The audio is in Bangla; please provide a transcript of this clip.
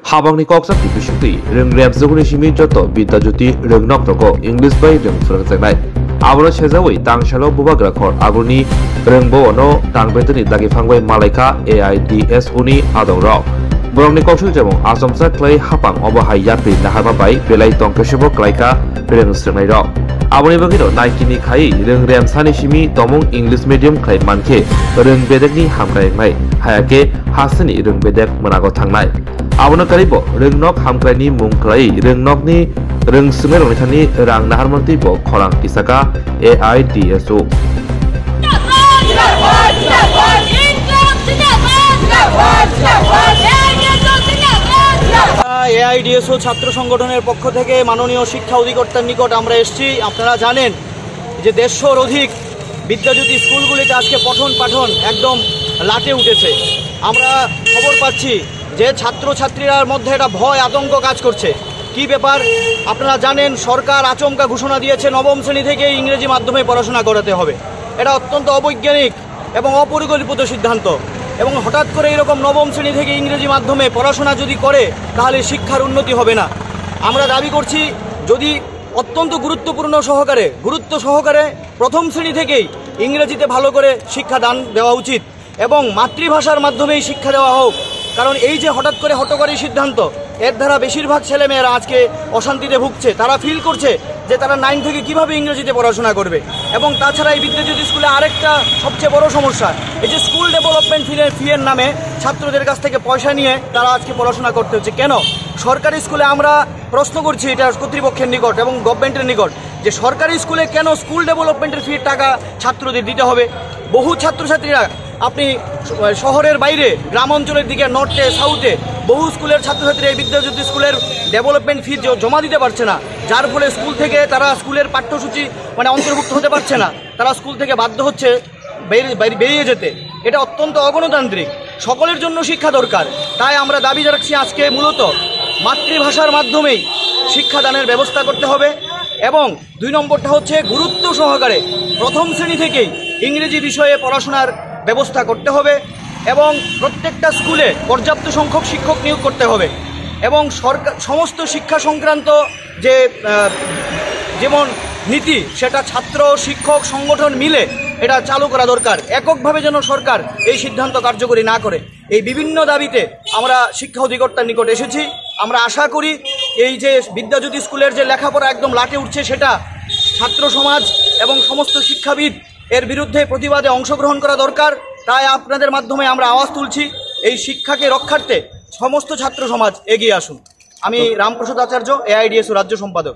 Habangni koksa tipishukti rengrem zoguni shimi joto Bidyajyoti rengnok toko English by reng phrangjak abro chejawai tangshalo bubagra khor aguni rengbo ono tangbetoni dagi phangbai malaika AIDS uni adongrok borongni koksul jemong asomsa clay hapang obahai yapri nahama bai belai tongkeshebo klaika reng strengnai rok aboni bagiro naikini khai rengrem sani shimi tomong English medium khai manke reng bedekni hamkraingnai hayake hasani reng bedek monago thangnai abono karibo rengnok hamkraini mungklai rengnokni reng sumel onithani rang naharmanti bo khorang kisaka AIDSO AIDSO ছাত্র সংগঠনের পক্ষ থেকে মাননীয় শিক্ষা অধিকর্তার নিকট আমরা এসেছি। আপনারা জানেন যে 150 অধিক বিদ্যাজ্যোতি স্কুলগুলিতে আজকে পঠন পাঠন একদম লাটে উঠেছে। আমরা খবর পাচ্ছি যে ছাত্রছাত্রীরার মধ্যে একটা ভয় আতঙ্ক কাজ করছে। কি ব্যাপার আপনারা জানেন, সরকার আচমকা ঘোষণা দিয়েছে নবম শ্রেণী থেকে ইংরেজি মাধ্যমে পড়াশোনা করাতে হবে। এটা অত্যন্ত অবৈজ্ঞানিক এবং অপরিকল্পিত সিদ্ধান্ত এবং হঠাৎ করে এরকম নবম শ্রেণী থেকে ইংরেজি মাধ্যমে পড়াশোনা যদি করে তাহলে শিক্ষার উন্নতি হবে না। আমরা দাবি করছি যদি অত্যন্ত গুরুত্ব সহকারে প্রথম শ্রেণী থেকেই ইংরেজিতে ভালো করে শিক্ষা দান দেওয়া উচিত এবং মাতৃভাষার মাধ্যমেই শিক্ষা দেওয়া হোক। কারণ এই যে হঠাৎ করে হঠকারী সিদ্ধান্ত, এর দ্বারা বেশিরভাগ ছেলেমেয়েরা আজকে অশান্তিতে ভুগছে। তারা ফিল করছে যে তারা 9 থেকে কিভাবে ইংরেজিতে পড়াশোনা করবে। এবং তাছাড়া এই বিদ্যাজ্যোতি স্কুলে আরেকটা সবচেয়ে বড় সমস্যা, এই যে স্কুল ডেভেলপমেন্ট ফিয়ের নামে ছাত্রদের কাছ থেকে পয়সা নিয়ে তারা আজকে পড়াশোনা করতে হচ্ছে। কেন? সরকারি স্কুলে আমরা প্রশ্ন করছি এটা কর্তৃপক্ষের নিকট এবং গভর্নমেন্টের নিকট যে সরকারি স্কুলে কেন স্কুল ডেভেলপমেন্টের ফির টাকা ছাত্রদের দিতে হবে? বহু ছাত্রছাত্রীরা আপনি শহরের বাইরে গ্রাম অঞ্চলের দিকে নর্থে সাউথে বহু স্কুলের ছাত্রছাত্রীরা এই বিদ্যাজ্যোতি স্কুলের ডেভেলপমেন্ট ফি জমা দিতে পারছে না, যার ফলে স্কুল থেকে তারা স্কুলের পাঠ্যসূচি অন্তর্ভুক্ত হতে পারছে না। তারা স্কুল থেকে বাধ্য হচ্ছে বেরিয়ে যেতে। এটা অত্যন্ত অগণতান্ত্রিক। সকলের জন্য শিক্ষা দরকার। তাই আমরা দাবি রাখছি আজকে মূলত মাতৃভাষার মাধ্যমেই শিক্ষাদানের ব্যবস্থা করতে হবে এবং 2 নম্বরটা হচ্ছে গুরুত্ব সহকারে প্রথম শ্রেণী থেকেই ইংরেজি বিষয়ে পড়াশোনার ব্যবস্থা করতে হবে এবং প্রত্যেকটা স্কুলে পর্যাপ্ত সংখ্যক শিক্ষক নিয়োগ করতে হবে এবং সরকার সমস্ত শিক্ষা সংক্রান্ত যে যেমন নীতি সেটা ছাত্র শিক্ষক সংগঠন মিলে এটা চালু করা দরকার। এককভাবে যেন সরকার এই সিদ্ধান্ত কার্যকরী না করে। এই বিভিন্ন দাবিতে আমরা শিক্ষা অধিকর্তার নিকট এসেছি। আমরা আশা করি এই যে বিদ্যাজ্যোতি স্কুলের যে লেখাপড়া একদম লাটে উঠছে সেটা ছাত্র সমাজ এবং সমস্ত শিক্ষাবিদ এর বিরুদ্ধে প্রতিবাদে অংশগ্রহণ করা দরকার। তাই আপনাদের মাধ্যমে আমরা আওয়াজ তুলছি, এই শিক্ষাকে রক্ষার্থে সমস্ত ছাত্র সমাজ এগিয়ে আসুন। আমি রামপ্রসাদ আচার্য, AIDSO রাজ্য সম্পাদক।